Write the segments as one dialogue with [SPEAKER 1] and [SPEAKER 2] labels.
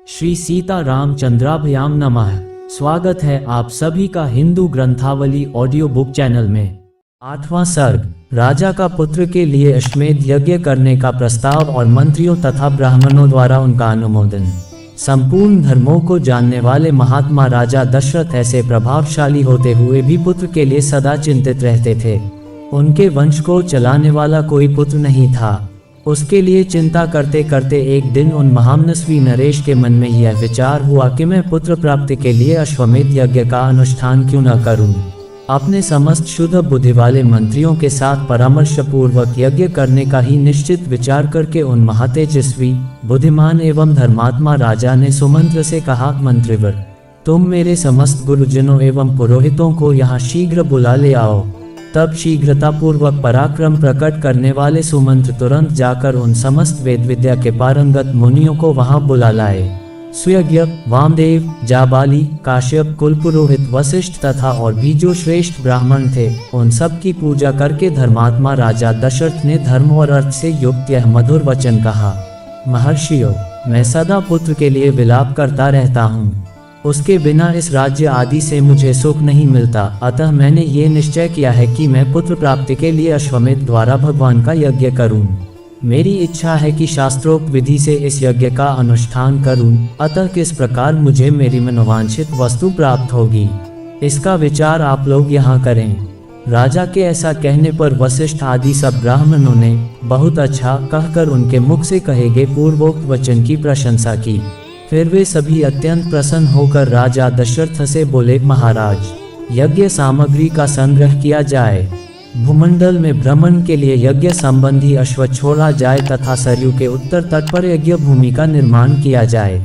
[SPEAKER 1] श्री सीता रामचंद्राभ्याम नमः। स्वागत है आप सभी का हिंदू ग्रंथावली ऑडियो बुक चैनल में। 8वां सर्ग, राजा का पुत्र के लिए अश्वमेध यज्ञ करने का प्रस्ताव और मंत्रियों तथा ब्राह्मणों द्वारा उनका अनुमोदन। संपूर्ण धर्मों को जानने वाले महात्मा राजा दशरथ ऐसे प्रभावशाली होते हुए भी पुत्र के लिए सदा चिंतित रहते थे। उनके वंश को चलाने वाला कोई पुत्र नहीं था। उसके लिए चिंता करते करते एक दिन उन महामनस्वी नरेश के मन में यह विचार हुआ कि मैं पुत्र प्राप्ति के लिए अश्वमेध यज्ञ का अनुष्ठान क्यों न करूं। अपने समस्त शुद्ध बुद्धि वाले मंत्रियों के साथ परामर्श पूर्वक यज्ञ करने का ही निश्चित विचार करके उन महातेजस्वी, बुद्धिमान एवं धर्मात्मा राजा ने सुमंत्र से कहा, मंत्रिवर, तुम मेरे समस्त गुरुजनों एवं पुरोहितों को यहाँ शीघ्र बुला ले आओ। तब शीघ्रतापूर्वक पराक्रम प्रकट करने वाले सुमंत्र तुरंत जाकर उन समस्त वेद विद्या के पारंगत मुनियों को वहां बुला लाए। सुयज्ञ, वामदेव, जाबाली, काश्यप, कुलपुरोहित, वशिष्ठ तथा और भी जो श्रेष्ठ ब्राह्मण थे, उन सब की पूजा करके धर्मात्मा राजा दशरथ ने धर्म और अर्थ से युक्त यह मधुर वचन कहा, महर्षियों, मैं सदा पुत्र के लिए विलाप करता रहता हूँ। उसके बिना इस राज्य आदि से मुझे सुख नहीं मिलता। अतः मैंने ये निश्चय किया है कि मैं पुत्र प्राप्ति के लिए अश्वमेध द्वारा भगवान का यज्ञ करूं। मेरी इच्छा है कि शास्त्रोक्त विधि से इस यज्ञ का अनुष्ठान करूं। अतः किस प्रकार मुझे मेरी मनोवांछित वस्तु प्राप्त होगी, इसका विचार आप लोग यहाँ करें। राजा के ऐसा कहने पर वशिष्ठ आदि सब ब्राह्मणों ने बहुत अच्छा कहकर उनके मुख से कहे गए पूर्वोक्त वचन की प्रशंसा की। फिर वे सभी अत्यंत प्रसन्न होकर राजा दशरथ से बोले, महाराज, यज्ञ सामग्री का संग्रह किया जाए, भूमंडल में भ्रमण के लिए यज्ञ संबंधी अश्व छोड़ा जाए तथा सरयू के उत्तर तट पर यज्ञ भूमि का निर्माण किया जाए।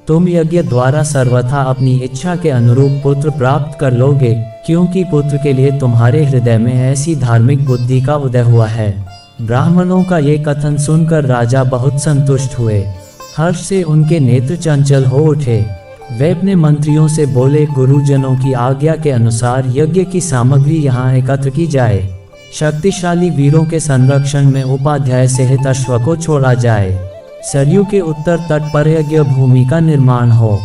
[SPEAKER 1] तुम यज्ञ द्वारा सर्वथा अपनी इच्छा के अनुरूप पुत्र प्राप्त कर लोगे, क्योंकि पुत्र के लिए तुम्हारे हृदय में ऐसी धार्मिक बुद्धि का उदय हुआ है। ब्राह्मणों का ये कथन सुनकर राजा बहुत संतुष्ट हुए। हर्ष से उनके नेत्र चंचल हो उठे। वे अपने मंत्रियों से बोले, गुरुजनों की आज्ञा के अनुसार यज्ञ की सामग्री यहाँ एकत्र की जाए। शक्तिशाली वीरों के संरक्षण में उपाध्याय सहित अश्व को छोड़ा जाए। सरयू के उत्तर तट पर यज्ञ भूमि का निर्माण हो।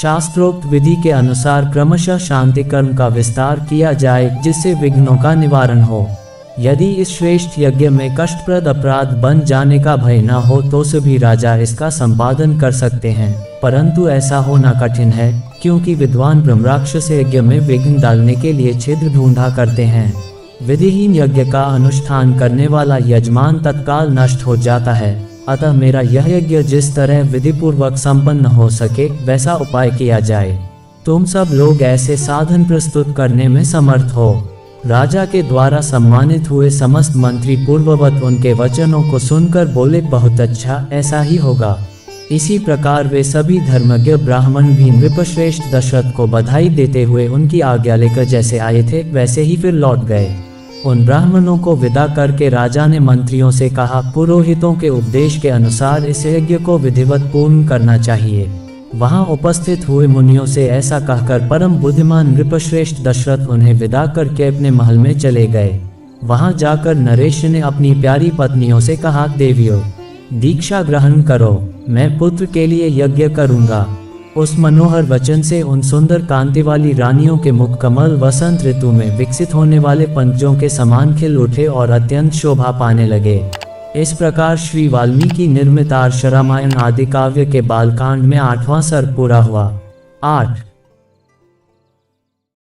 [SPEAKER 1] शास्त्रोक्त विधि के अनुसार क्रमशः शांति कर्म का विस्तार किया जाए, जिससे विघ्नों का निवारण हो। यदि इस श्रेष्ठ यज्ञ में कष्टप्रद अपराध बन जाने का भय न हो तो सभी राजा इसका संपादन कर सकते हैं, परंतु ऐसा होना कठिन है, क्योंकि विद्वान ब्रह्मराक्षस यज्ञ में विघ्न डालने के लिए छिद्र ढूंढा करते हैं। विधिहीन यज्ञ का अनुष्ठान करने वाला यजमान तत्काल नष्ट हो जाता है। अतः मेरा यह यज्ञ जिस तरह विधिपूर्वक संपन्न हो सके वैसा उपाय किया जाए। तुम सब लोग ऐसे साधन प्रस्तुत करने में समर्थ हो। राजा के द्वारा सम्मानित हुए समस्त मंत्री पूर्ववत उनके वचनों को सुनकर बोले, बहुत अच्छा, ऐसा ही होगा। इसी प्रकार वे सभी धर्मज्ञ ब्राह्मण भी नृपश्रेष्ठ दशरथ को बधाई देते हुए उनकी आज्ञा लेकर जैसे आए थे वैसे ही फिर लौट गए। उन ब्राह्मणों को विदा करके राजा ने मंत्रियों से कहा, पुरोहितों के उपदेश के अनुसार इस यज्ञ को विधिवत पूर्ण करना चाहिए। वहां उपस्थित हुए मुनियों से ऐसा कहकर परम बुद्धिमान नृपश्रेष्ठ दशरथ उन्हें विदा करके अपने महल में चले गए। वहां जाकर नरेश ने अपनी प्यारी पत्नियों से कहा, देवियों, दीक्षा ग्रहण करो, मैं पुत्र के लिए यज्ञ करूंगा। उस मनोहर वचन से उन सुंदर कांति वाली रानियों के मुख कमल वसंत ऋतु में विकसित होने वाले पंचों के समान खिल उठे और अत्यंत शोभा पाने लगे। इस प्रकार श्री वाल्मीकि निर्मित आर्ष रामायण आदि काव्य के बालकांड में 8वां सर्ग पूरा हुआ। 8।